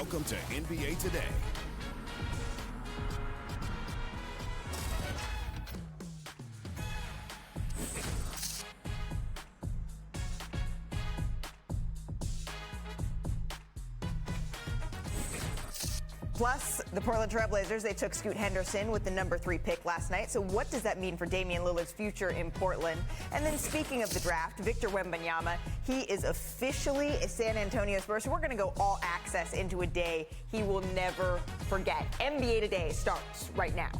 Welcome to NBA Today. Plus, the Portland Trail Blazers, they took Scoot Henderson with the number 3 pick last night. So what does that mean for Damian Lillard's future in Portland? And then speaking of the draft, Victor Wembanyama, he is officially a San Antonio Spurs. So we're going to go all access into a day he will never forget. NBA Today starts right now.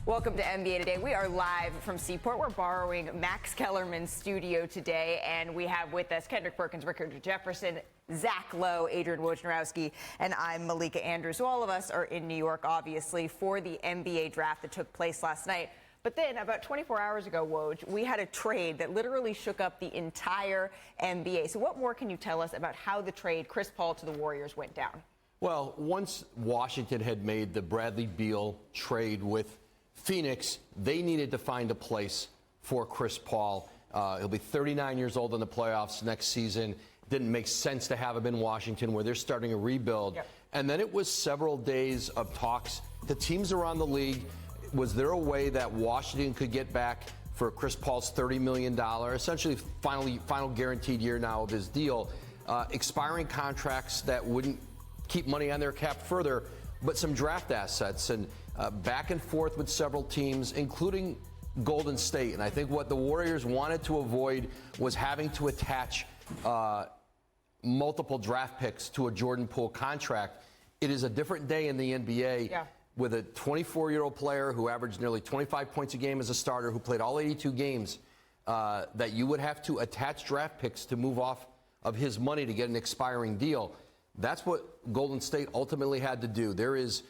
Welcome to NBA Today. We are live from Seaport. We're borrowing Max Kellerman's studio today, and we have with us Kendrick Perkins, Rickard Jefferson, Zach Lowe, Adrian Wojnarowski, and I'm Malika Andrews. So all of us are in New York, obviously, for the NBA draft that took place last night. But then about 24 hours ago, Woj, we had a trade that literally shook up the entire NBA. So what more can you tell us about how the trade, Chris Paul to the Warriors, went down? Well, once Washington had made the Bradley Beal trade with Phoenix, they needed to find a place for Chris Paul. He'll be 39 years old in the playoffs next season. Didn't make sense to have him in Washington where they're starting a rebuild. Yep. And then it was several days of talks to teams around the league. Was there a way that Washington could get back for Chris Paul's $30 million, essentially final guaranteed year now of his deal, expiring contracts that wouldn't keep money on their cap further, but some draft assets, and back and forth with several teams, including Golden State. And I think what the Warriors wanted to avoid was having to attach multiple draft picks to a Jordan Poole contract. It is a different day in the NBA with a 24-year-old player who averaged nearly 25 points a game as a starter, who played all 82 games, that you would have to attach draft picks to move off of his money to get an expiring deal. That's what Golden State ultimately had to do. There is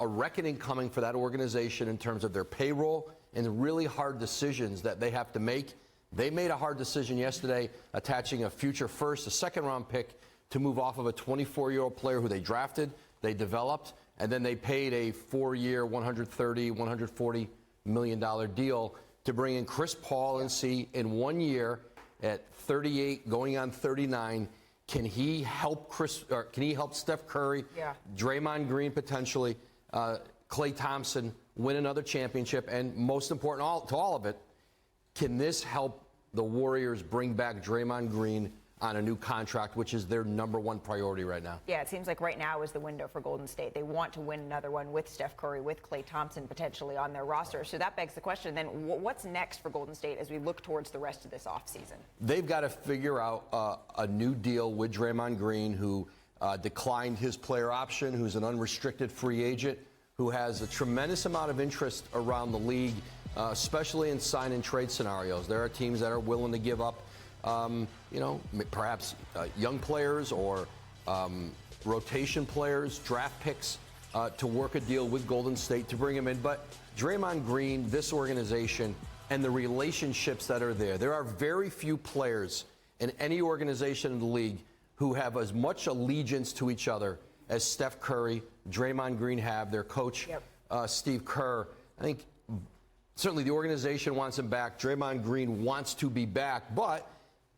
a reckoning coming for that organization in terms of their payroll and the really hard decisions that they have to make. They made a hard decision yesterday, attaching a future first, a second-round pick, to move off of a 24-year-old player who they drafted, they developed, and then they paid a 4-year, $130, $140 million deal to bring in Chris Paul and see in 1 year at 38, going on 39, can he help Steph Curry, Draymond Green potentially, Klay Thompson win another championship, and most important to all of it, can this help the Warriors bring back Draymond Green on a new contract, which is their number one priority right now? Yeah, it seems like right now is the window for Golden State. They want to win another one with Steph Curry, with Klay Thompson potentially on their roster. So that begs the question, then what's next for Golden State as we look towards the rest of this offseason? They've got to figure out a new deal with Draymond Green, who declined his player option, who's an unrestricted free agent, who has a tremendous amount of interest around the league, especially in sign and trade scenarios. There are teams that are willing to give up perhaps young players or rotation players, draft picks, to work a deal with Golden State to bring him in. But Draymond Green, this organization, and the relationships that are there. There are very few players in any organization in the league who have as much allegiance to each other as Steph Curry, Draymond Green have, their coach, Steve Kerr. I think certainly the organization wants him back. Draymond Green wants to be back, but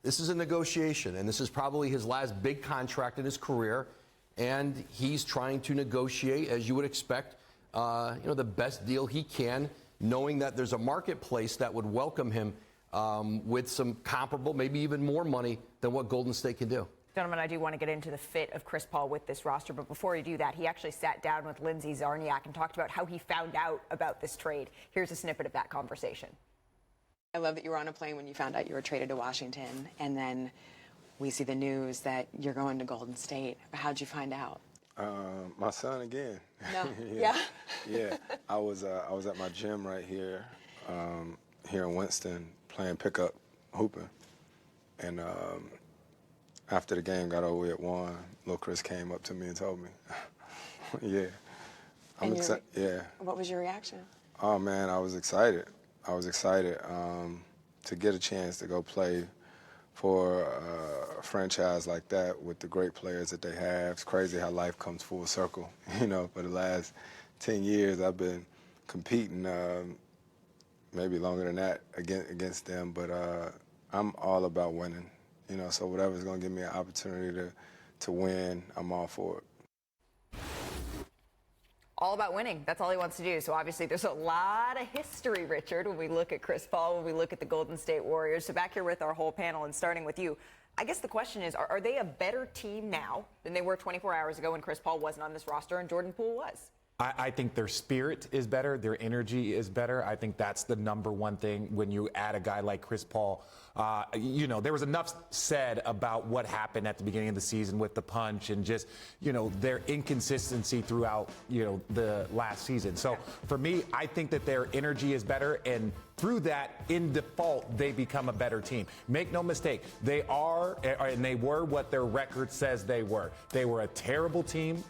this is a negotiation, and this is probably his last big contract in his career, and he's trying to negotiate, as you would expect, the best deal he can, knowing that there's a marketplace that would welcome him with some comparable, maybe even more money than what Golden State can do. Gentlemen, I do want to get into the fit of Chris Paul with this roster, but before we do that, he actually sat down with Lindsey Czarniak and talked about how he found out about this trade. Here's a snippet of that conversation. I love that you were on a plane when you found out you were traded to Washington, and then we see the news that you're going to Golden State. How'd you find out? My son again. No. Yeah. I was at my gym right here, here in Winston, playing pickup hooping, and after the game got over at 1, little Chris came up to me and told me. Yeah. I'm excited. Yeah. What was your reaction? Oh man, I was excited. To get a chance to go play for a franchise like that with the great players that they have. It's crazy how life comes full circle. For the last 10 years, I've been competing, maybe longer than that, against them. But I'm all about winning. So whatever's going to give me an opportunity to win, I'm all for it. All about winning. That's all he wants to do. So obviously there's a lot of history, Richard, when we look at Chris Paul, when we look at the Golden State Warriors. So back here with our whole panel and starting with you, I guess the question is, are they a better team now than they were 24 hours ago when Chris Paul wasn't on this roster and Jordan Poole was? I think their spirit is better. Their energy is better. I think that's the number one thing when you add a guy like Chris Paul. There was enough said about what happened at the beginning of the season with the punch and just, their inconsistency throughout, the last season. So for me, I think that their energy is better. And through that, in default, they become a better team. Make no mistake, they are, and they were what their record says they were. They were a terrible team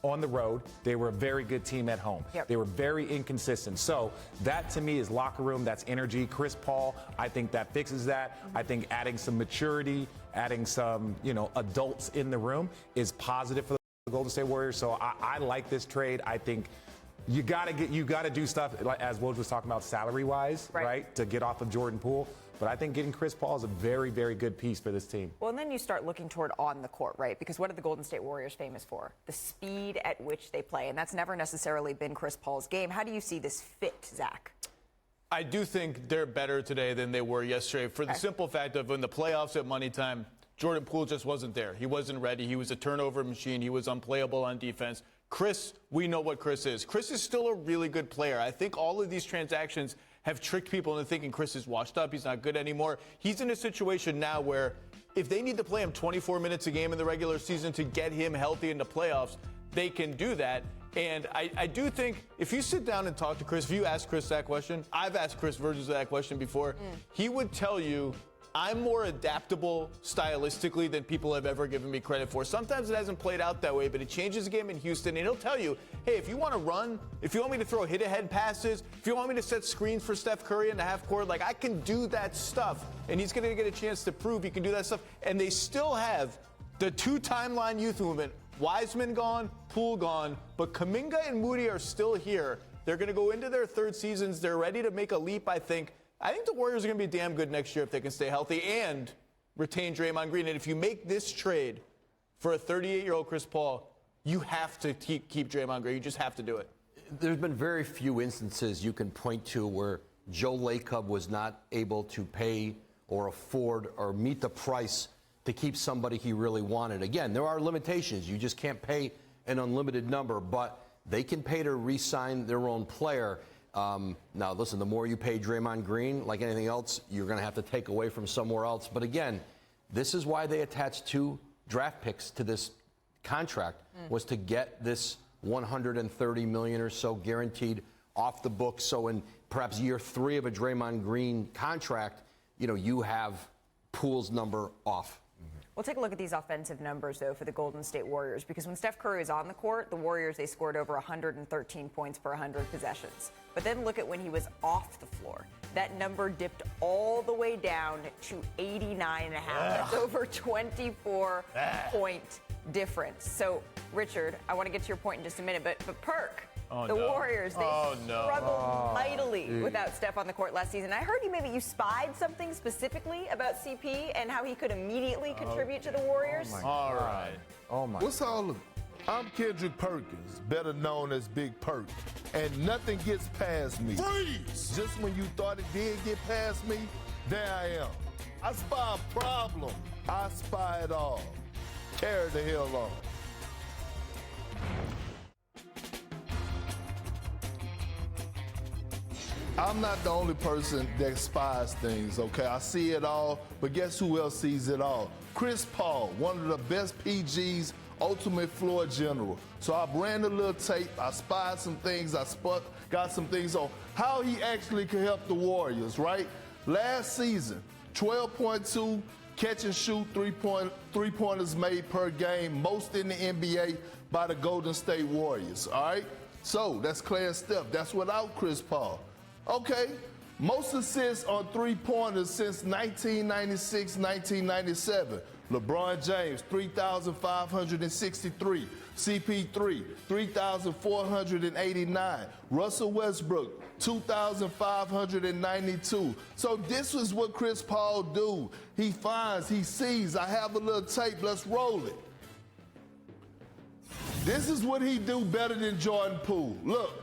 on the road. They were a very good team at home. Yep. They were very inconsistent. So that to me is locker room, that's energy. Chris Paul, I think that fixes that. I think adding some maturity, adding some, adults in the room is positive for the Golden State Warriors. So I like this trade. I think you got to do stuff, as Woj was talking about, salary-wise, right, to get off of Jordan Poole. But I think getting Chris Paul is a very, very good piece for this team. Well, and then you start looking toward on the court, right? Because what are the Golden State Warriors famous for? The speed at which they play. And that's never necessarily been Chris Paul's game. How do you see this fit, Zach? I do think they're better today than they were yesterday for the simple fact of in the playoffs at money time, Jordan Poole just wasn't there. He wasn't ready. He was a turnover machine. He was unplayable on defense. Chris, we know what Chris is. Chris is still a really good player. I think all of these transactions have tricked people into thinking Chris is washed up. He's not good anymore. He's in a situation now where if they need to play him 24 minutes a game in the regular season to get him healthy in the playoffs, they can do that. And I do think if you sit down and talk to Chris, if you ask Chris that question, I've asked Chris versions of that question before, he would tell you, I'm more adaptable stylistically than people have ever given me credit for. Sometimes it hasn't played out that way, but it changes the game in Houston, and he'll tell you, hey, if you want to run, if you want me to throw hit-ahead passes, if you want me to set screens for Steph Curry in the half court, I can do that stuff. And he's going to get a chance to prove he can do that stuff. And they still have the two timeline youth movement, Wiseman gone, Poole gone, but Kuminga and Moody are still here. They're going to go into their third seasons. They're ready to make a leap, I think. I think the Warriors are going to be damn good next year if they can stay healthy and retain Draymond Green. And if you make this trade for a 38-year-old Chris Paul, you have to keep Draymond Green. You just have to do it. There's been very few instances you can point to where Joe Lacob was not able to pay or afford or meet the price to keep somebody he really wanted. Again, there are limitations. You just can't pay an unlimited number, but they can pay to re-sign their own player. Now, listen, the more you pay Draymond Green, like anything else, you're going to have to take away from somewhere else. But again, this is why they attached 2 draft picks to this contract, was to get this $130 million or so guaranteed off the books. So in perhaps year 3 of a Draymond Green contract, you have Poole's number off. We'll take a look at these offensive numbers, though, for the Golden State Warriors, because when Steph Curry was on the court, the Warriors, they scored over 113 points per 100 possessions. But then look at when he was off the floor. That number dipped all the way down to 89.5. That's over 24-point difference. So, Richard, I want to get to your point in just a minute, but Perk, Warriors, they struggled mightily without Steph on the court last season. I heard you spied something specifically about CP and how he could immediately contribute to the Warriors. All right. Oh, my. What's all of it? I'm Kendrick Perkins, better known as Big Perk, and nothing gets past me. Freeze! Just when you thought it did get past me, there I am. I spy a problem. I spy it all. Carry the hell on. I'm not the only person that spies things, okay? I see it all, but guess who else sees it all? Chris Paul, one of the best PGs, ultimate floor general. So I ran a little tape, I spied some things, got some things on how he actually could help the Warriors, right? Last season, 12.2 catch and shoot three-pointers made per game, most in the NBA by the Golden State Warriors, all right? So that's Clay and Steph. That's without Chris Paul. Okay, Most assists on three-pointers since 1996-1997. LeBron James, 3,563. CP3, 3,489. Russell Westbrook, 2,592. So this is what Chris Paul do. He finds, he sees, I have a little tape, let's roll it. This is what he do better than Jordan Poole. Look,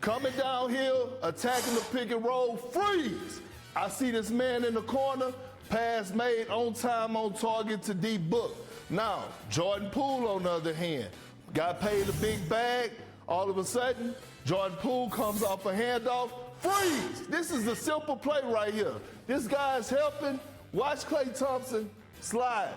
coming downhill, attacking the pick and roll, freeze. I see this man in the corner, pass made, on time, on target to D Book. Now, Jordan Poole, on the other hand, got paid a big bag. All of a sudden, Jordan Poole comes off a handoff, freeze. This is a simple play right here. This guy's helping. Watch Klay Thompson slide.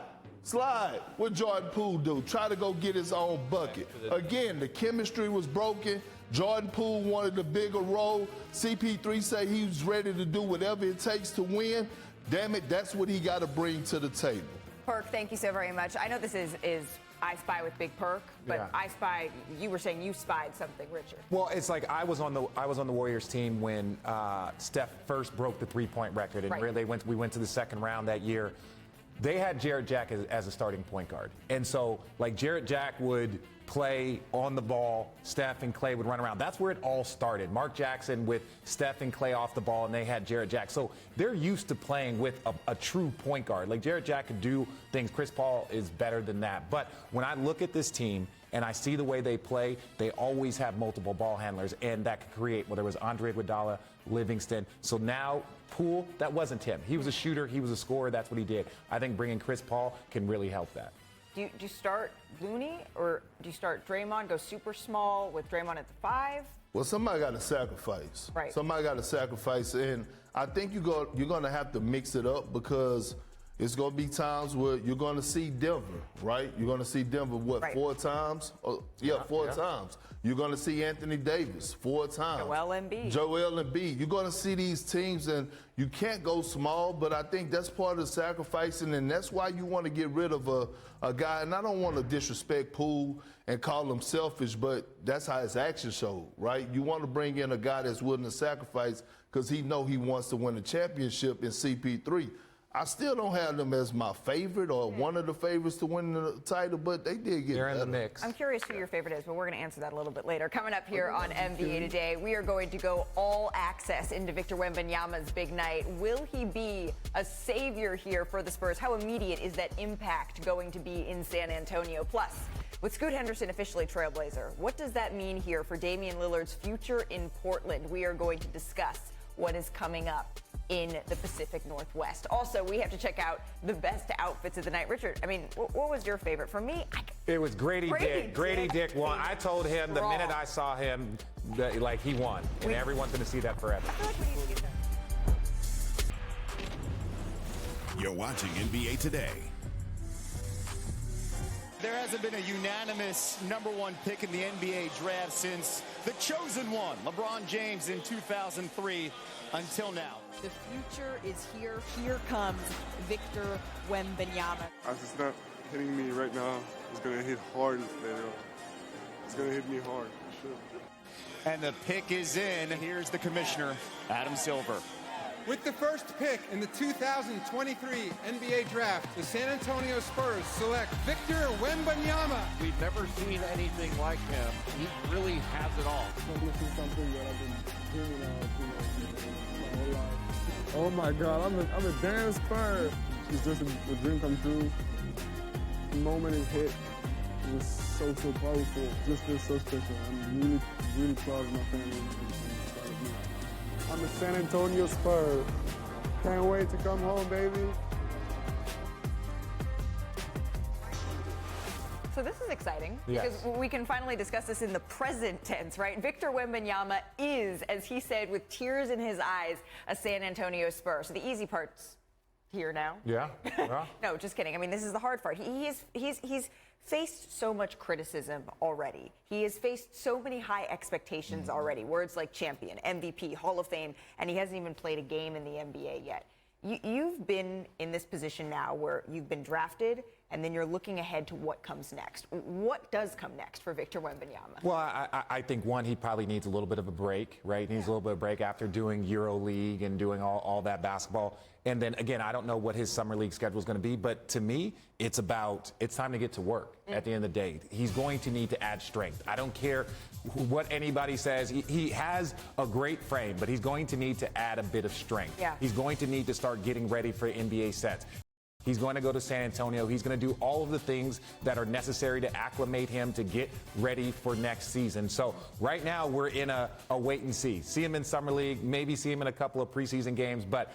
What Jordan Poole do? Try to go get his own bucket. Again, the chemistry was broken. Jordan Poole wanted a bigger role. CP3 say he was ready to do whatever it takes to win. Damn it, that's what he got to bring to the table. Perk, thank you so very much. I know this is I Spy with Big Perk, but Yeah. I Spy, you were saying you spied something, Richard. Well, it's like I was on the Warriors team when Steph first broke the three-point record, and Right. really we went to the second round that year. They had Jarrett Jack as a starting point guard, and so like Jarrett Jack would play on the ball, Steph and Klay would run around. That's where it all started. Mark Jackson with Steph and Klay off the ball, and they had Jarrett Jack. So they're used to playing with a true point guard. Like Jarrett Jack could do things. Chris Paul is better than that. But when I look at this team and I see the way they play, they always have multiple ball handlers, and that could create, whether it was Andre Iguodala, Livingston. So now Poole, that wasn't him. He was a shooter. He was a scorer. That's what he did. I think bringing Chris Paul can really help that. Do you start Looney or do you start Draymond, go super small with Draymond at the 5? Well, somebody got to sacrifice. Right. Somebody got to sacrifice, and I think you're going to have to mix it up because it's going to be times where you're going to see Denver, right? You're going to see Denver, what, Right. 4 times? Four times. You're going to see Anthony Davis 4 times. Joel Embiid. Joel Embiid. You're going to see these teams, and you can't go small, but I think that's part of the sacrificing, and that's why you want to get rid of a guy, and I don't want to disrespect Poole and call him selfish, but that's how his actions show, right? You want to bring in a guy that's willing to sacrifice because he know he wants to win a championship in CP3. I still don't have them as my favorite or one of the favorites to win the title, but they did get They're in the better. mix. I'm curious who your favorite is, but we're going to answer that a little bit later. Coming up here on NBA Today, we are going to go all access into Victor Wembanyama's big night. Will he be a savior here for the Spurs? How immediate is that impact going to be in San Antonio? Plus, with Scoot Henderson officially Trailblazer, what does that mean here for Damian Lillard's future in Portland? We are going to discuss what is coming up in the Pacific Northwest. Also, we have to check out the best outfits of the night. Richard, I mean, what was your favorite? For me, It was Grady Dick. Grady Dick won. I told him the Raw. minute I saw him that like he won, and everyone's going to see that forever. I feel like we need to get that. You're watching NBA Today. There hasn't been a unanimous #1 pick in the NBA draft since the chosen one, LeBron James, in 2003 until now. The future is here. Here comes Victor Wembanyama. As it's not hitting me right now, it's going to hit hard later on. It's going to hit me hard, for sure. And the pick is in. Here's the commissioner, Adam Silver. With the first pick in the 2023 NBA Draft, the San Antonio Spurs select Victor Wembanyama. We've never seen anything like him. He really has it all. This is something that I've been dreaming of, my whole life. Oh my God, I'm a damn Spur. It's just a dream come true. The moment it hit, it was so powerful. It just feels so special. I'm really proud of my family. I'm a San Antonio Spur. Can't wait to come home, baby. So this is exciting Yes. because we can finally discuss this in the present tense, right? Victor Wembanyama is, as he said, with tears in his eyes, a San Antonio Spur. So the easy part's here now. Yeah. No, just kidding. I mean, this is the hard part. He's faced so much criticism already. He has faced so many high expectations already. Words like champion, MVP, Hall of Fame, and he hasn't even played a game in the NBA yet. You've been in this position now where you've been drafted and then you're looking ahead to what comes next. What does come next for Victor Wembanyama? Well, I think, one, he probably needs a little bit of a break, right? He needs a little bit of a break after doing EuroLeague and doing all that basketball. And then, again, I don't know what his summer league schedule is going to be, but to me, it's time to get to work at the end of the day. He's going to need to add strength. I don't care what anybody says. He has a great frame, but he's going to need to add a bit of strength. Yeah. He's going to need to start getting ready for NBA sets. He's going to go to San Antonio. He's going to do all of the things that are necessary to acclimate him to get ready for next season. So right now we're in a wait and see. See him in Summer League, maybe see him in a couple of preseason games, but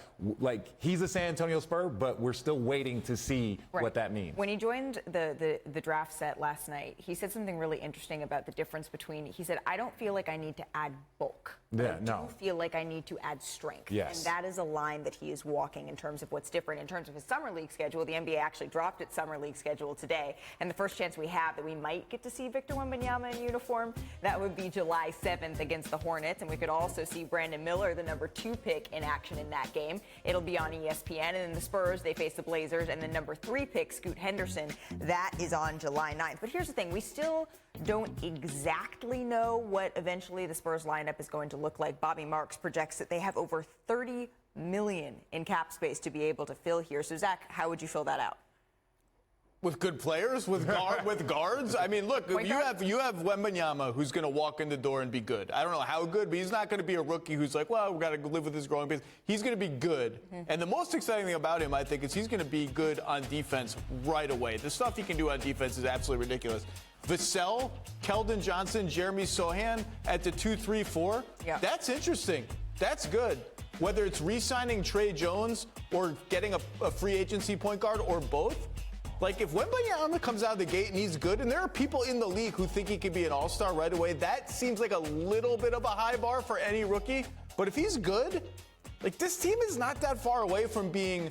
he's a San Antonio Spur, but we're still waiting to see what that means. When he joined the draft set last night, he said something really interesting about the difference between, he said, I don't feel like I need to add bulk. Yeah, I do feel like I need to add strength. Yes. And that is a line that he is walking in terms of what's different in terms of his Summer League schedule. The NBA actually dropped its Summer League schedule today, and the first chance we have that we might get to see Victor Wembanyama in uniform, that would be July 7th against the Hornets, and we could also see Brandon Miller, the number 2 pick, in action in that game. It'll be on ESPN, and then the Spurs, they face the Blazers, and the number 3 pick, Scoot Henderson, that is on July 9th. But here's the thing, we still don't exactly know what eventually the Spurs lineup is going to look like. Bobby Marks projects that they have over $30 million in cap space to be able to fill here. So, Zach, how would you fill that out? With good players, with guards. I mean, look, you have Wembanyama, who's going to walk in the door and be good. I don't know how good, but he's not going to be a rookie who's like, well, we've got to live with this growing pains. He's going to be good. And the most exciting thing about him, I think, is he's going to be good on defense right away. The stuff he can do on defense is absolutely ridiculous. Vassell, Keldon Johnson, Jeremy Sohan at the 2, 3, 4. Yeah. That's interesting. That's good. Whether it's re-signing Trey Jones or getting a free agency point guard or both. Like, if Wembanyama comes out of the gate and he's good, and there are people in the league who think he could be an all-star right away, that seems like a little bit of a high bar for any rookie. But if he's good, like, this team is not that far away from being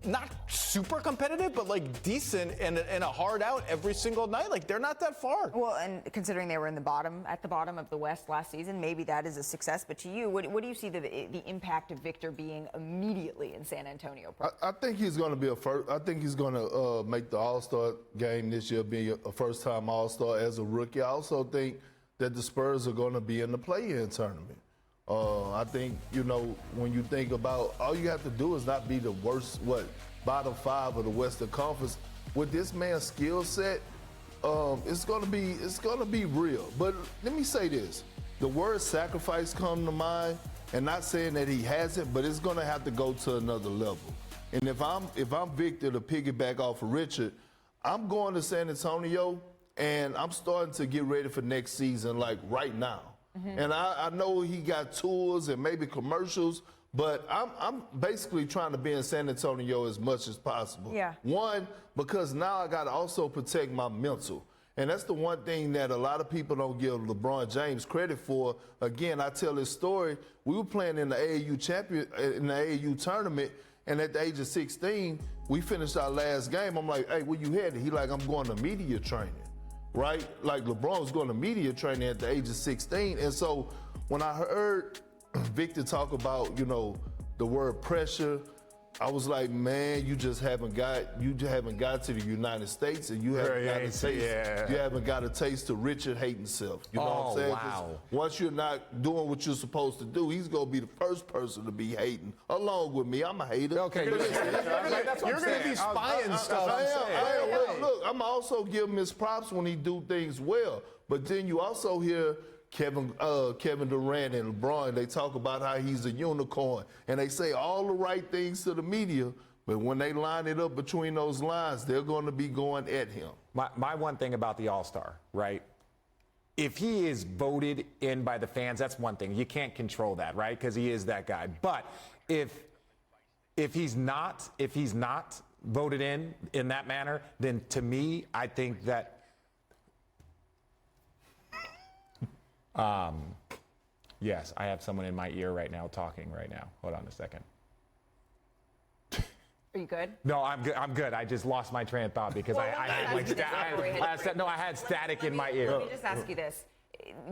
not super competitive, but like decent and a hard out every single night. Like, they're not that far. Well, and considering they were at the bottom of the West last season, maybe that is a success. But to you, what do you see the impact of Victor being immediately in San Antonio? I think he's going to be I think he's going to make the All-Star game this year, be a first-time All-Star as a rookie. I also think that the Spurs are going to be in the play-in tournament. I think, when you think about, all you have to do is not be the worst, bottom 5 of the Western Conference. With this man's skill set, it's gonna be real. But let me say this: the word sacrifice come to mind, and not saying that he hasn't, but it's gonna have to go to another level. And if I'm Victor, to piggyback off of Richard, I'm going to San Antonio, and I'm starting to get ready for next season, like right now. And I know he got tours and maybe commercials, but I'm basically trying to be in San Antonio as much as possible. Yeah. One, because now I got to also protect my mental. And that's the one thing that a lot of people don't give LeBron James credit for. Again, I tell this story. We were playing in the AAU tournament, and at the age of 16, we finished our last game. I'm like, hey, where you headed? He like, I'm going to media training. Right? Like, LeBron was going to media training at the age of 16. And so when I heard Victor talk about, the word pressure, I was like, man, you haven't got to the United States, and you haven't got a taste of Richard hating self. You know what I'm saying? Wow. Once you're not doing what you're supposed to do, he's gonna be the first person to be hating, along with me. I'm a hater. Okay, You're going to be spying stuff. I am. Look, I'm also give him his props when he do things well. But then you also hear Kevin Durant and LeBron, they talk about how he's a unicorn, and they say all the right things to the media, but when they line it up between those lines, they're going to be going at him. My one thing about the All-Star, right? If he is voted in by the fans, that's one thing. You can't control that, right? Because he is that guy. But if he's not voted in that manner, then to me, I think that yes, I have someone in my ear right now talking right now. Hold on a second. Are you good? No, I'm good. I just lost my train of thought because I had static in my ear. Let me just ask you this.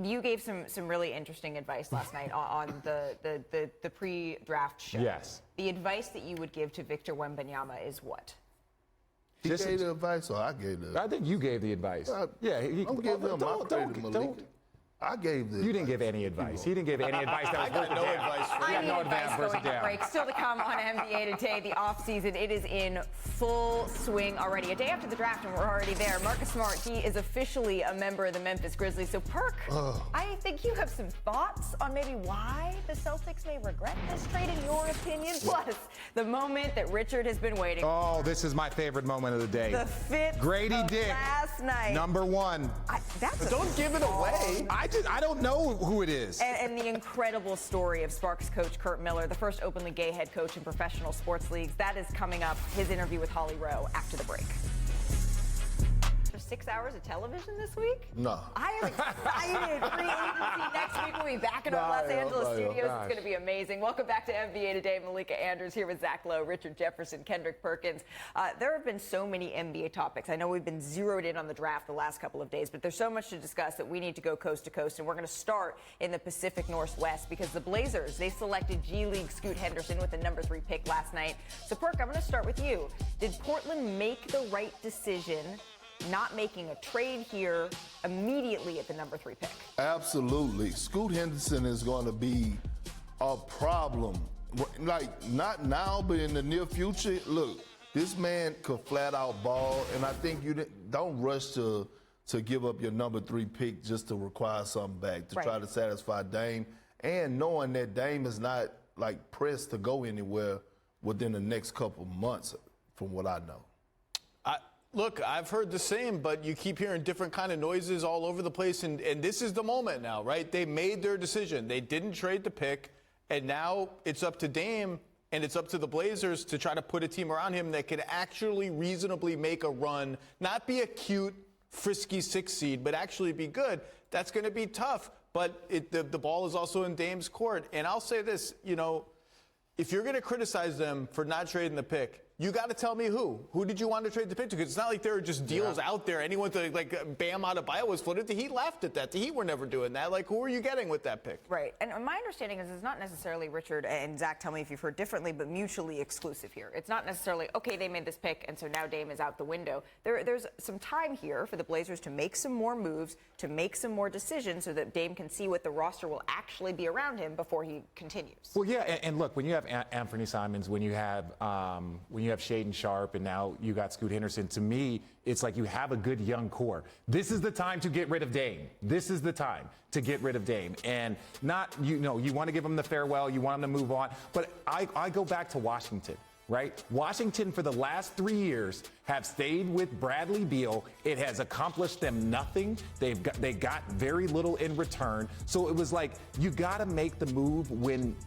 You gave some really interesting advice last night on the pre-draft show. Yes. The advice that you would give to Victor Wembanyama is what? He gave the advice, or I gave the advice? I think you gave the advice. I'm giving him my credit, Malik. I gave the You didn't give any advice. He didn't give any advice that was worth no advice for I you. need No advice advice going to down. break. Still to come on NBA Today, the offseason. It is in full swing already. A day after the draft, and we're already there. Marcus Smart, he is officially a member of the Memphis Grizzlies. So, Perk, I think you have some thoughts on maybe why the Celtics may regret this trade, in your opinion. Plus, the moment that Richard has been waiting for. Oh, this is my favorite moment of the day. The fit Grady of Dick, last night. number one. Don't give it away. I don't know who it is. And the incredible story of Sparks coach Curt Miller, the first openly gay head coach in professional sports leagues. That is coming up, his interview with Holly Rowe after the break. There's 6 hours of television this week? No. I am excited. Free agency next week. We'll be back in our Los Angeles studios. It's going to be amazing. Welcome back to NBA Today. Malika Andrews here with Zach Lowe, Richard Jefferson, Kendrick Perkins. There have been so many NBA topics. I know we've been zeroed in on the draft the last couple of days, but there's so much to discuss that we need to go coast to coast, and we're going to start in the Pacific Northwest because the Blazers, they selected G League Scoot Henderson with the number 3 pick last night. So, Perk, I'm going to start with you. Did Portland make the right decision not making a trade here immediately at the number 3 pick? Absolutely. Scoot Henderson is going to be a problem. Like, not now, but in the near future. Look, this man could flat out ball, and I think you don't rush to give up your number 3 pick just to require something back, to try to satisfy Dame, and knowing that Dame is not, like, pressed to go anywhere within the next couple months, from what I know. Look, I've heard the same, but you keep hearing different kind of noises all over the place, and this is the moment now, right? They made their decision. They didn't trade the pick, and now it's up to Dame and it's up to the Blazers to try to put a team around him that can actually reasonably make a run, not be a cute, frisky 6 seed, but actually be good. That's going to be tough, but the ball is also in Dame's court. And I'll say this, you know, if you're going to criticize them for not trading the pick, you got to tell me who. Who did you want to trade the pick to? Because it's not like there are just deals out there. Anyone like Bam Adebayo was floated. The Heat laughed at that. The Heat were never doing that. Like, who are you getting with that pick? Right. And my understanding is it's not necessarily, Richard and Zach, tell me if you've heard differently, but mutually exclusive here. It's not necessarily, okay, they made this pick, and so now Dame is out the window. There's some time here for the Blazers to make some more moves, to make some more decisions so that Dame can see what the roster will actually be around him before he continues. Well, yeah, and look, when you have Anthony Simons, when you have Shaedon Sharpe, and now you got Scoot Henderson, to me, it's like you have a good young core. This is the time to get rid of Dame. This is the time to get rid of Dame. And not, you want to give him the farewell, you want him to move on. But I go back to Washington. Right? Washington, for the last 3 years, have stayed with Bradley Beal. It has accomplished them nothing. They got very little in return. So it was like, you got to make the move when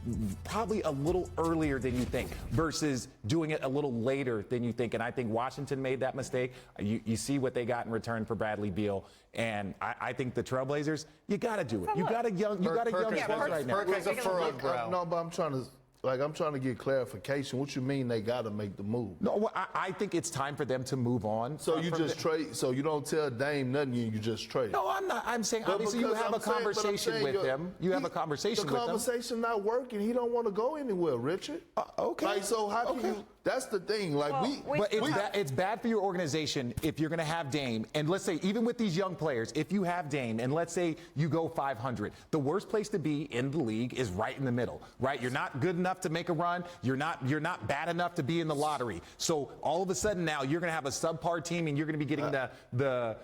probably a little earlier than you think versus doing it a little later than you think. And I think Washington made that mistake. You see what they got in return for Bradley Beal. And I think the Trailblazers, you got to do it. You got a young core right now. Perk has a furrowed brow. No, but I'm trying to get clarification. What you mean they got to make the move? No, well, I think it's time for them to move on. So you just trade. So you don't tell Dame nothing. You just trade. No, I'm not. I'm saying obviously you have a conversation with them. You have a conversation with them. The conversation not working. He don't want to go anywhere, Richard. Okay. Like, so how can you? That's the thing. Like it's bad for your organization if you're going to have Dame. And let's say even with these young players, if you have Dame, and let's say you go 500, the worst place to be in the league is right in the middle. Right? You're not good enough to make a run. You're not bad enough to be in the lottery. So all of a sudden now you're going to have a subpar team, and you're going to be getting the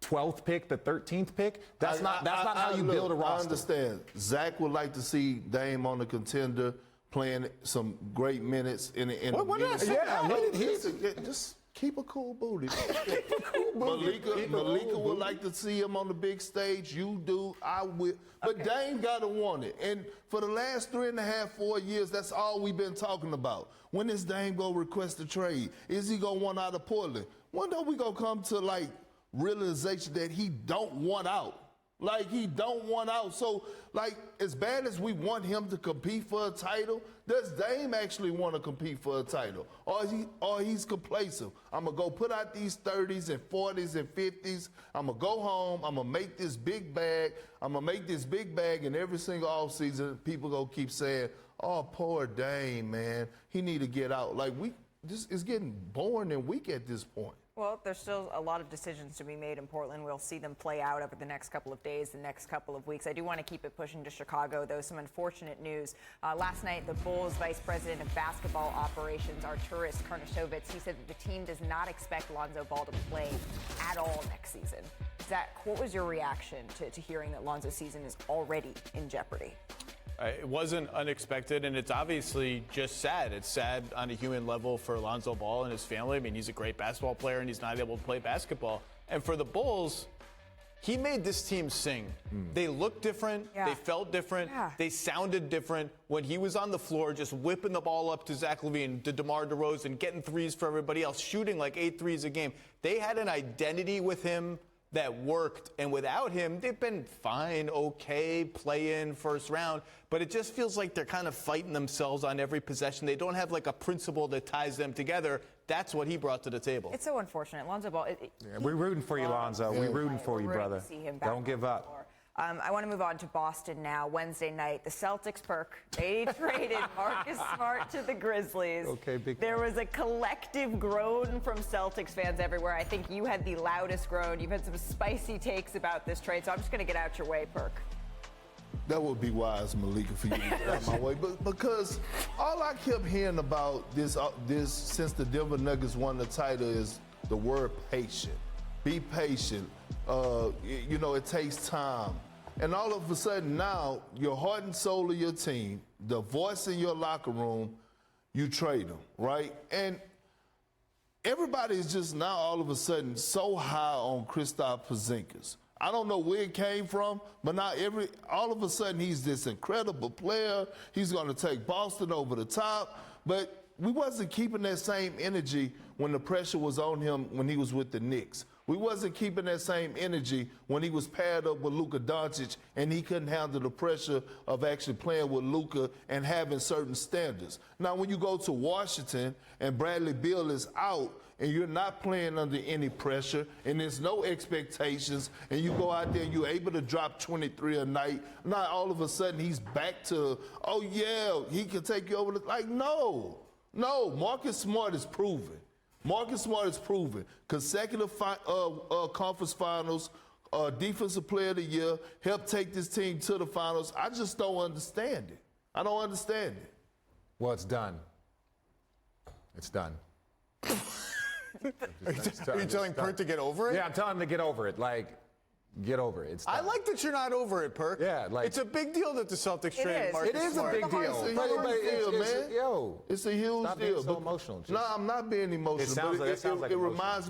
12th pick, the 13th pick. That's not how you build a roster. I understand. Zach would like to see Dame on the contender, playing some great minutes in just keep a cool booty. Malika would like to see him on the big stage. You do, I will. But Dame gotta want it. And for the last 3.5, 4 years, that's all we've been talking about. When is Dame gonna request a trade? Is he gonna want out of Portland? One day we gonna come to like realization that he don't want out. Like, he don't want out. So, like, as bad as we want him to compete for a title, does Dame actually want to compete for a title? Or he's complacent? I'm going to go put out these 30s and 40s and 50s. I'm going to go home. I'm going to make this big bag. And every single offseason, people going to keep saying, oh, poor Dame, man. He need to get out. Like, this is getting boring and weak at this point. Well, there's still a lot of decisions to be made in Portland. We'll see them play out over the next couple of days, the next couple of weeks. I do want to keep it pushing to Chicago, though. Some unfortunate news. Last night, the Bulls Vice President of Basketball Operations, Arturas Karnisovas, he said that the team does not expect Lonzo Ball to play at all next season. Zach, what was your reaction to hearing that Lonzo's season is already in jeopardy? It wasn't unexpected, and it's obviously just sad. It's sad on a human level for Lonzo Ball and his family. I mean, he's a great basketball player, and he's not able to play basketball. And for the Bulls, he made this team sing. They looked different. Yeah. They felt different. Yeah. They sounded different. When he was on the floor, just whipping the ball up to Zach LaVine, to DeMar DeRozan, getting threes for everybody else, shooting like 8 threes a game. They had an identity with him that worked, and without him, they've been fine, okay, play in first round, but it just feels like they're kind of fighting themselves on every possession. They don't have like a principle that ties them together. That's what he brought to the table. It's so unfortunate. Lonzo Ball. We're rooting for you, Lonzo. We're rooting for you, brother. Don't give up. I want to move on to Boston now. Wednesday night, the Celtics they traded Marcus Smart to the Grizzlies. Okay, big. There was a collective groan from Celtics fans everywhere. I think you had the loudest groan. You've had some spicy takes about this trade, so I'm just going to get out your way, Perk. That would be wise, Malika, for you to get out my way. But because all I kept hearing about this since the Denver Nuggets won the title is the word patient. Be patient. It takes time. And all of a sudden now, your heart and soul of your team, the voice in your locker room, you trade them, right? And everybody is just now all of a sudden so high on Kristaps Porzingis. I don't know where it came from, but now all of a sudden he's this incredible player. He's going to take Boston over the top. But we wasn't keeping that same energy when the pressure was on him when he was with the Knicks. We wasn't keeping that same energy when he was paired up with Luka Doncic and he couldn't handle the pressure of actually playing with Luka and having certain standards. Now, when you go to Washington and Bradley Beal is out and you're not playing under any pressure and there's no expectations and you go out there and you're able to drop 23 a night, now all of a sudden he's back to, oh, yeah, he can take you over. No, Marcus Smart is proven. Marcus Smart is proven. Consecutive conference finals, defensive player of the year, helped take this team to the finals. I just don't understand it. I don't understand it. Well, it's done. It's done. Are you telling Perk to get over it? Yeah, I'm telling him to get over it. Get over it. It's done. I like that you're not over it, Perk. Yeah, it's a big deal that the Celtics traded Marcus It is Smart. a big deal. It's a huge deal, man. It's a huge Stop deal. being so emotional. No, I'm not being emotional. It reminds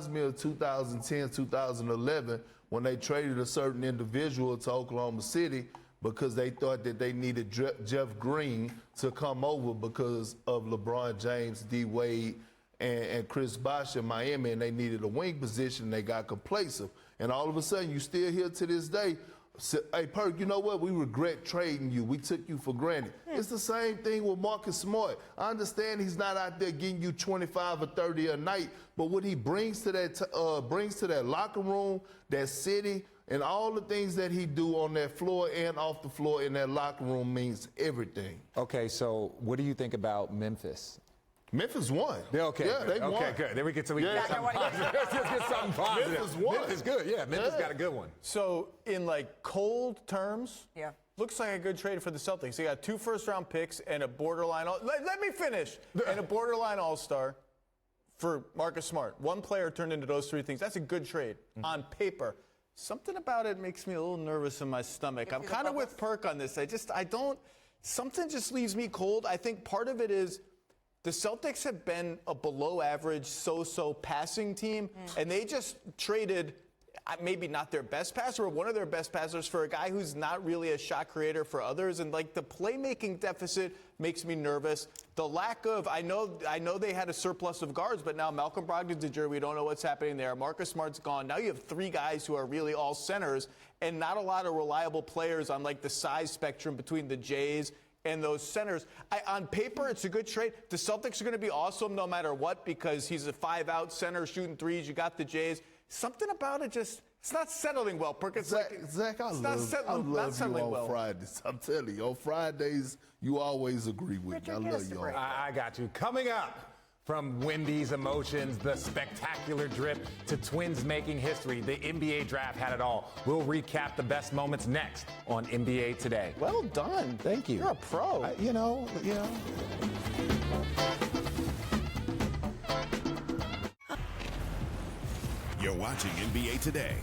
me of 2010, 2011 when they traded a certain individual to Oklahoma City because they thought that they needed Jeff Green to come over because of LeBron James, D. Wade, and Chris Bosh in Miami, and they needed a wing position, and they got complacent. And all of a sudden, you still here to this day. Hey, Perk, you know what? We regret trading you. We took you for granted. It's the same thing with Marcus Smart. I understand he's not out there getting you 25 or 30 a night, but what he brings to that locker room, that city, and all the things that he do on that floor and off the floor in that locker room means everything. Okay, so what do you think about Memphis? Memphis won. Yeah, okay. Yeah, they won. Okay, good. Then we get something positive. Let's get something positive. Memphis won. Memphis good. Yeah, Memphis got a good one. So, in cold terms, yeah, looks like a good trade for the Celtics. They got 2 first-round picks and a borderline. Let me finish. And a borderline all-star for Marcus Smart. One player turned into those 3 things. That's a good trade on paper. Something about it makes me a little nervous in my stomach. I'm kind of with Perk on this. Something just leaves me cold. I think part of it is the Celtics have been a below-average, so-so passing team, and they just traded maybe not their best passer or one of their best passers for a guy who's not really a shot creator for others. And the playmaking deficit makes me nervous. The lack of, I know they had a surplus of guards, but now Malcolm Brogdon's injured. We don't know what's happening there. Marcus Smart's gone. Now you have 3 guys who are really all centers and not a lot of reliable players on the size spectrum between the Jays and those centers. On paper, it's a good trade. The Celtics are going to be awesome no matter what because he's a 5-out center shooting threes. You got the Jays. Something about it just It's not settling well, Perkins. Zach, I love you on Fridays. I'm telling you, on Fridays, you always agree with me. I love you. I got you. Coming up, from Wendy's emotions, the spectacular drip, to Twins making history, the NBA draft had it all. We'll recap the best moments next on NBA Today. Well done. Thank you. You're a pro. You know. You're watching NBA Today.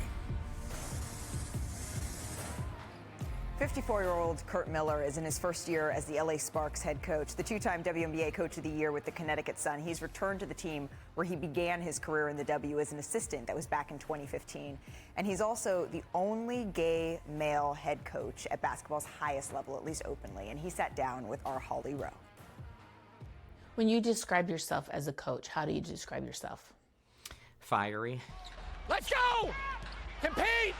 54-year-old Curt Miller is in his first year as the LA Sparks head coach. The two-time WNBA Coach of the Year with the Connecticut Sun. He's returned to the team where he began his career in the W as an assistant. That was back in 2015. And he's also the only gay male head coach at basketball's highest level, at least openly. And he sat down with our Holly Rowe. When you describe yourself as a coach, how do you describe yourself? Fiery. Let's go! Compete!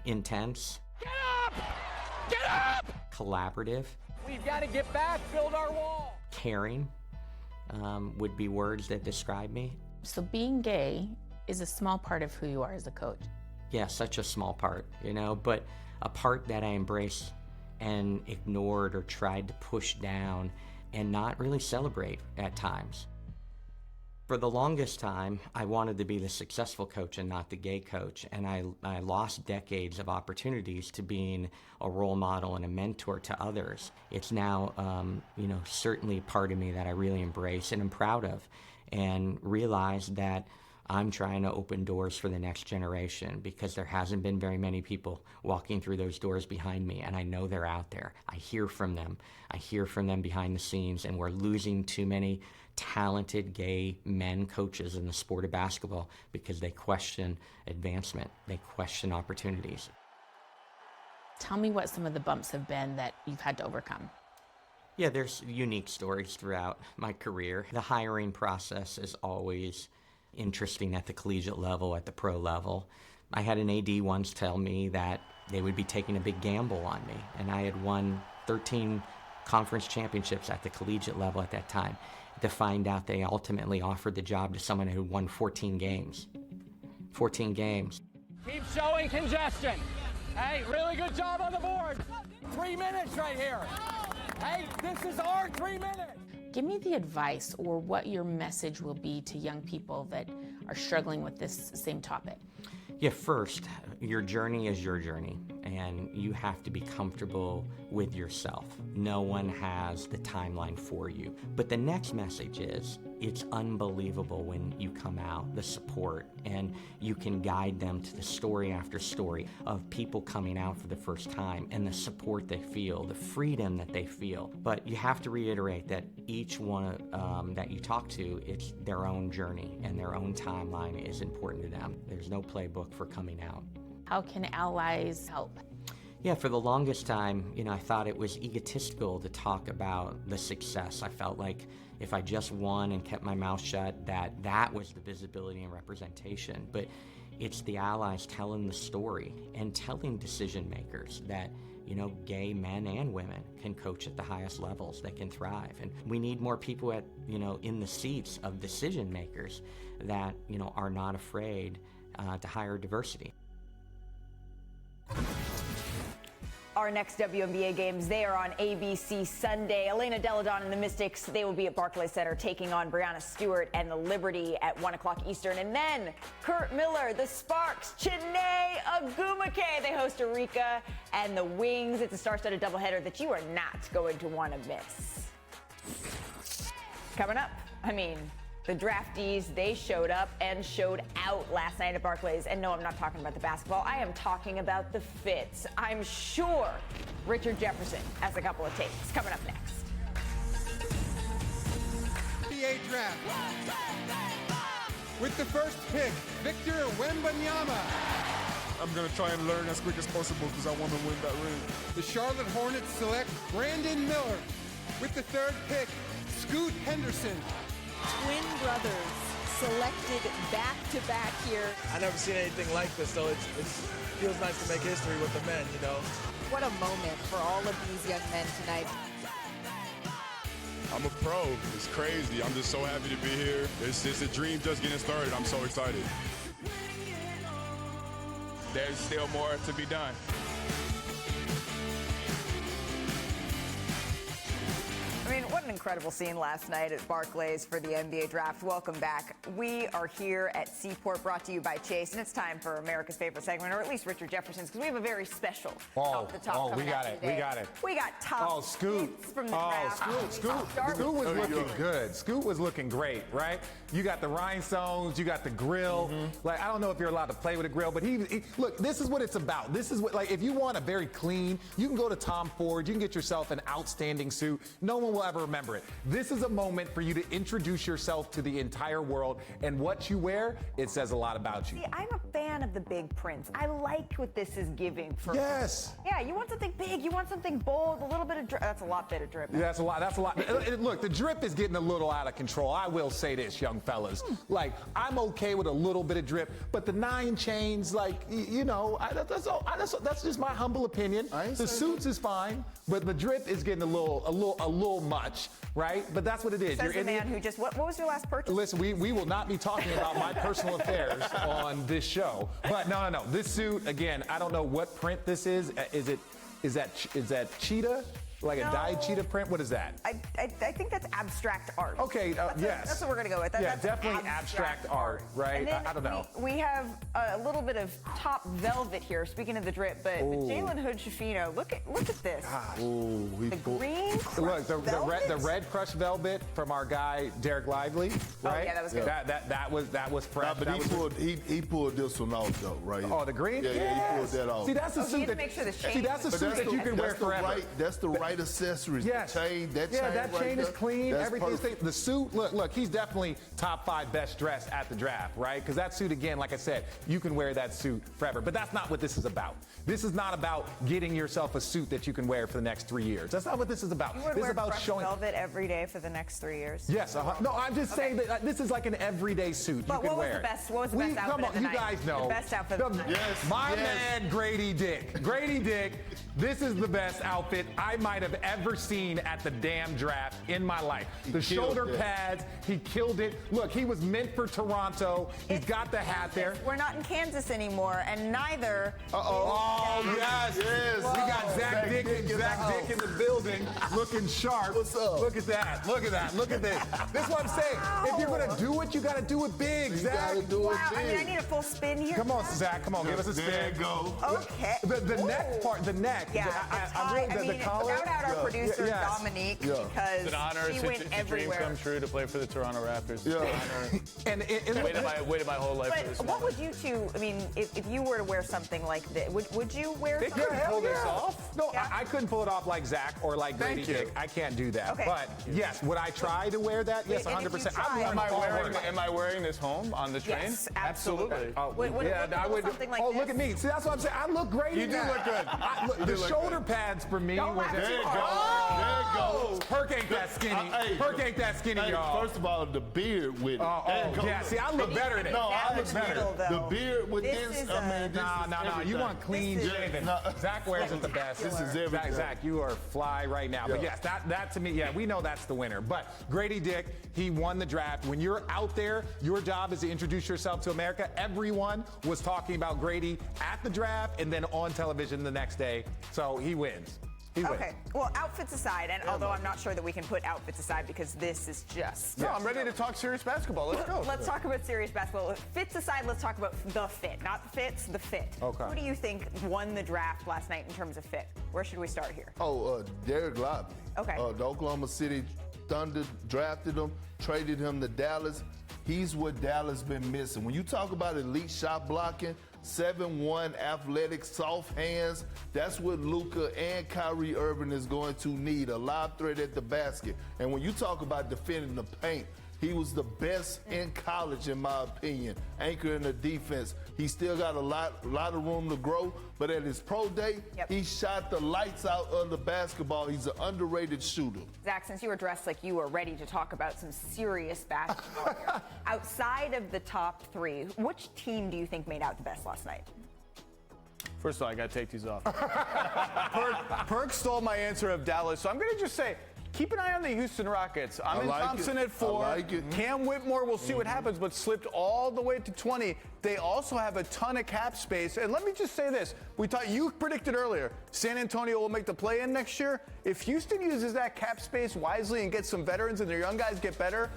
Intense. Get up! Get up! Collaborative. We've got to get back, build our wall. Caring would be words that describe me. So being gay is a small part of who you are as a coach. Yeah, such a small part, but a part that I embraced and ignored or tried to push down and not really celebrate at times. For the longest time, I wanted to be the successful coach and not the gay coach, and I lost decades of opportunities to being a role model and a mentor to others. It's now, certainly part of me that I really embrace and am proud of, and realize that I'm trying to open doors for the next generation because there hasn't been very many people walking through those doors behind me, and I know they're out there. I hear from them. I hear from them behind the scenes, and we're losing too many talented gay men coaches in the sport of basketball because they question advancement, they question opportunities. Tell me what some of the bumps have been that you've had to overcome. Yeah, there's unique stories throughout my career. The hiring process is always interesting at the collegiate level, at the pro level. I had an AD once tell me that they would be taking a big gamble on me, and I had won 13 conference championships at the collegiate level at that time, to find out they ultimately offered the job to someone who won 14 games. 14 games. Keep showing congestion. Hey, really good job on the board. 3 minutes right here. Hey, this is our 3 minutes. Give me the advice or what your message will be to young people that are struggling with this same topic. Yeah, first, your journey is your journey, and you have to be comfortable with yourself. No one has the timeline for you. But the next message is, it's unbelievable when you come out, the support, and you can guide them to the story after story of people coming out for the first time and the support they feel, the freedom that they feel. But you have to reiterate that each one that you talk to, it's their own journey and their own timeline is important to them. There's no playbook for coming out. How can allies help? Yeah, for the longest time, I thought it was egotistical to talk about the success. I felt like if I just won and kept my mouth shut, that was the visibility and representation. But it's the allies telling the story and telling decision makers that, gay men and women can coach at the highest levels, they can thrive. And we need more people in the seats of decision makers that, are not afraid to hire diversity. Our next WNBA games, they are on ABC Sunday. Elena Delle Donne and the Mystics, they will be at Barclays Center taking on Breanna Stewart and the Liberty at 1 o'clock Eastern. And then Curt Miller, the Sparks, Chiney Ogwumike, they host Eureka and the Wings. It's a star-studded doubleheader that you are not going to want to miss. Coming up, the draftees, they showed up and showed out last night at Barclays. And no, I'm not talking about the basketball. I am talking about the fits. I'm sure Richard Jefferson has a couple of takes. Coming up next. NBA draft. With the first pick, Victor Wembanyama. I'm going to try and learn as quick as possible because I want to win that ring. The Charlotte Hornets select Brandon Miller. With the third pick, Scoot Henderson. Twin brothers selected back-to-back here. I never seen anything like this, so it feels nice to make history with the men, What a moment for all of these young men tonight. I'm a pro. It's crazy. I'm just so happy to be here. It's a dream just getting started. I'm so excited. there's still more to be done. I mean, what an incredible scene last night at Barclays for the NBA Draft. Welcome back. We are here at Seaport, brought to you by Chase, and it's time for America's favorite segment, or at least Richard Jefferson's, because we have a very special top to top coming we got out it. today. We got it. We got top Scoot. from the draft. Scoot was looking good. Scoot was looking great, right? You got the rhinestones, you got the grill. Like, I don't know if you're allowed to play with a grill, but he look, this is what it's about. This is what, like, if you want a very clean, you can go to Tom Ford, you can get yourself an outstanding suit. No one will ever remember it. This is a moment for you to introduce yourself to the entire world, and what you wear, it says a lot about you. See, I'm a fan of the big prints. I like what this is giving for Yes. Yeah, you want something big, you want something bold, a little bit of drip. That's a lot bit of drip. Yeah, that's a lot. That's a lot. Look, the drip is getting a little out of control. I will say this, young fellas. Like, I'm okay with a little bit of drip, but the 9 chains, like, you know, that's just my humble opinion. The suits is fine, but the drip is getting a little much, right? But that's what it is. Says the man who just, what was your last purchase? Listen, we will not be talking about my personal affairs on this show. But no. This suit, again, I don't know what print this is. Is that cheetah? Like a dyed cheetah print? What is that? I think that's abstract art. Okay, yes. That's what we're going to go with. Yeah, That's definitely abstract art, right? And then I don't know. We have a little bit of top velvet here, speaking of the drip, but Jalen Hood-Schifino, look at this. The green crushed the red crushed velvet from our guy Derek Lively, right? Oh, yeah, that was good. That was fresh. But he pulled this one off though, right? Oh, the green? Yeah, he pulled that off. See, that's the suit that you can wear forever. That's the right accessories. Yes. The chain, that chain is clean. That's Everything's perfect. the suit. Look, he's definitely top 5 best dressed at the draft, right? Because that suit, again, like I said, you can wear that suit forever. But that's not what this is about. This is not about getting yourself a suit that you can wear for the next 3 years. That's not what this is about. You would This wear is about crushed showing. velvet every day for the next 3 years. Yes. No, I'm just saying that this is like an everyday suit But you can what was wear. the best? What was the best outfit Come on, of the you night? guys know. The best outfit of the night. Yes. My man Grady Dick. Grady Dick, this is the best outfit I might have ever seen at the damn draft in my life. The shoulder pads, he killed it. Look, he was meant for Toronto. He's got the hat there. We're not in Kansas anymore, and neither. Oh, yes. We got Zach Dick in the building looking sharp. What's up? Look at that. Look at that. Look at this. This is what I'm saying. If you're going to do it, you got to do it big, Zach. gotta do it I mean, I big. need a full spin here. Come on, Zach. Come on. Give us a spin. There you go. Okay. The neck part, the neck. Yeah, the collar. shout out our producer, Yes. Dominique, Yeah. because It's an honor. she It's went a dream everywhere. come true to play for the Toronto Raptors. Yeah. And Waited my whole life for this But moment. what would you two, I mean, if you were to wear something like this, would you wear They something? couldn't pull this Yeah. off. No, Yeah. I couldn't pull it off like Zach or like Grady Dick. I can't do that. Okay. But yes, would I try to wear that? Yes, And if you 100%. tried- Am I wearing this home on the train? Yes, absolutely. Would yeah, it I look would. something like Look this? at me. See, that's what I'm saying. I look great. You in do that. look good. The shoulder pads for me Don't was. laugh There too you go. hard. There it goes. Perk ain't that skinny. Hey, Perk ain't that skinny, Hey, y'all. first of all, the beard with it. There it goes. Yeah, see, I look better in it. No, I look Savage better. middle, though. The beard with This this, is I mean, this No. is You everything. want clean This is- shaven. No. Zach wears it the best. This is everything. Zach, you are fly right now. But Yeah. yes, that to me, yeah, we know that's the winner. But Grady Dick, he won the draft. When you're out there, your job is to introduce yourself to America. Everyone was talking about Grady at the draft and then on television the next day. So he wins. He wins. Okay. Well, outfits aside, and although I'm not sure that we can put outfits aside because this is just. No, I'm ready to talk serious basketball. Let's go. Let's talk about serious basketball. Fits aside, let's talk about the fit. Not the fits, the fit. Okay. Who do you think won the draft last night in terms of fit? Where should we start here? Derek Lively. Okay. The Oklahoma City Thunder drafted him, traded him to Dallas. He's what Dallas been missing. When you talk about elite shot blocking, 7'1", athletic, soft hands, that's what Luka and Kyrie Irving is going to need, a live threat at the basket. And when you talk about defending the paint, he was the best in college, in my opinion, anchoring the defense. He still got a lot of room to grow, but at his pro day, he shot the lights out of the basketball. He's an underrated shooter. Zach, since you were dressed like you were ready to talk about some serious basketball here, outside of the top 3, which team do you think made out the best last night? First of all, I got to take these off. Perk stole my answer of Dallas, so I'm going to just say keep an eye on the Houston Rockets. Amin like Thompson it. at 4. I like it. Cam Whitmore, we'll see what happens, but slipped all the way to 20. They also have a ton of cap space. And let me just say this. You predicted earlier, San Antonio will make the play-in next year. If Houston uses that cap space wisely and gets some veterans and their young guys get better,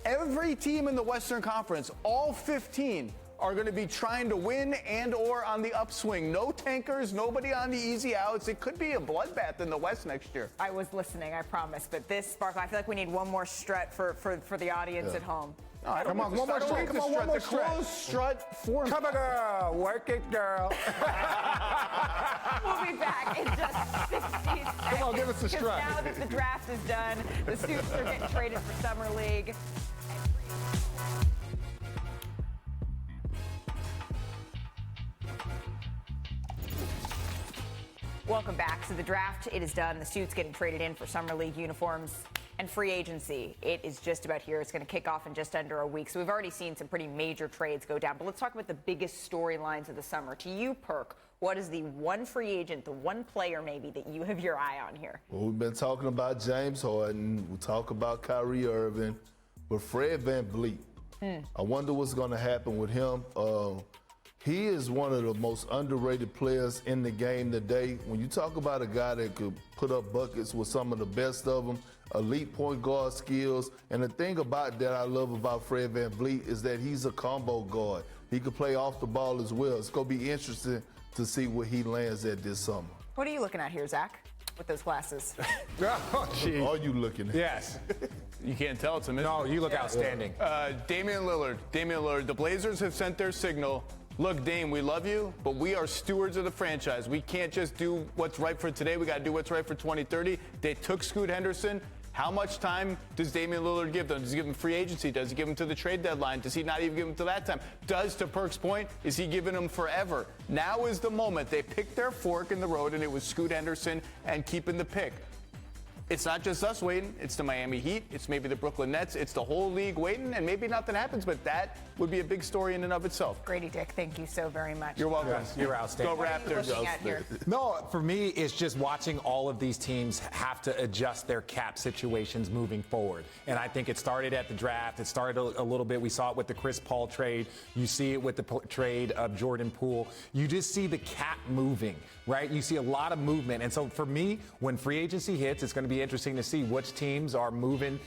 every team in the Western Conference, all 15, are going to be trying to win and or on the upswing. No tankers, nobody on the easy outs. It could be a bloodbath in the West next year. I was listening, I promise. But this, Sparkle, I feel like we need one more strut for the audience at home. No, I don't Come on, need the one more strut. I strut. don't Come need on, the one strut. more The strut. closed strut form. Come on, girl. Work it, girl. We'll be back in just 60 seconds. Come on, give us a strut. Now that the draft is done, the suits are getting traded for Summer League. Welcome back. So the draft, it is done. The suits getting traded in for Summer League uniforms and free agency. It is just about here. It's going to kick off in just under a week. So we've already seen some pretty major trades go down. But let's talk about the biggest storylines of the summer. To you, Perk, what is the one free agent, the one player maybe that you have your eye on here? Well, we've been talking about James Harden. We talk about Kyrie Irving. But Fred VanVleet, I wonder what's going to happen with him. He is one of the most underrated players in the game today. When you talk about a guy that could put up buckets with some of the best of them, elite point guard skills, and the thing about that I love about Fred VanVleet is that he's a combo guard. He could play off the ball as well. It's going to be interesting to see where he lands at this summer. What are you looking at here, Zach, with those glasses? Oh, gee. What are you looking at? Yes. You can't tell it's a mystery. No, you look outstanding. Damian Lillard. The Blazers have sent their signal. Look, Dame, we love you, but we are stewards of the franchise. We can't just do what's right for today. We got to do what's right for 2030. They took Scoot Henderson. How much time does Damian Lillard give them? Does he give them free agency? Does he give them to the trade deadline? Does he not even give them to that time? To Perk's point, is he giving them forever? Now is the moment. They picked their fork in the road, and it was Scoot Henderson and keeping the pick. It's not just us waiting. It's the Miami Heat. It's maybe the Brooklyn Nets. It's the whole league waiting, and maybe nothing happens, but that would be a big story in and of itself. Grady Dick, thank you so very much. You're welcome. Yes, you're outstanding. Go Raptors. What are you looking at here? No, for me, it's just watching all of these teams have to adjust their cap situations moving forward. And I think it started at the draft. It started a little bit. We saw it with the Chris Paul trade. You see it with the trade of Jordan Poole. You just see the cap moving, right? You see a lot of movement. And so for me, when free agency hits, it's going to be interesting to see which teams are moving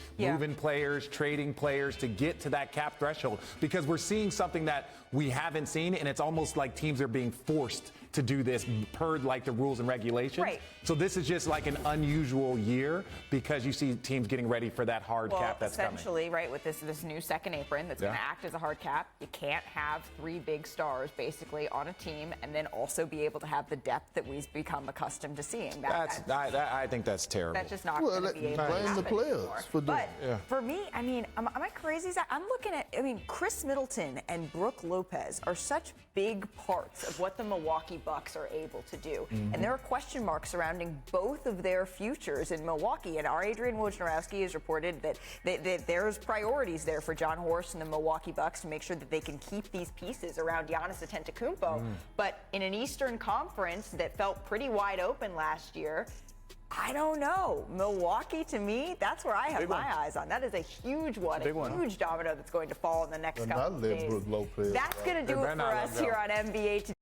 players, trading players to get to that cap threshold. Because we're seeing something that we haven't seen, and it's almost like teams are being forced to do this per like the rules and regulations. Right. So this is just like an unusual year because you see teams getting ready for that hard cap that's essentially, coming. right, with this new second apron that's going to act as a hard cap, you can't have three big stars basically on a team and then also be able to have the depth that we've become accustomed to seeing. I think that's terrible. That's just not going to be able to blame happen the players anymore. for doing But for me, I mean, am I crazy? I'm looking at, Chris Middleton and Brooke Lopez are such big parts of what the Milwaukee Bucks are able to do. Mm-hmm. And there are question marks surrounding both of their futures in Milwaukee. And our Adrian Wojnarowski has reported that there's priorities there for John Horst and the Milwaukee Bucks to make sure that they can keep these pieces around Giannis Antetokounmpo. But in an Eastern Conference that felt pretty wide open last year, I don't know. Milwaukee, to me, that's where I have my eyes on. That is a huge one, a huge domino that's going to fall in the next couple of days. That's going to do it for us here on NBA Today.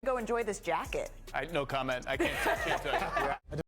Go enjoy this jacket. No comment. I can't tell you.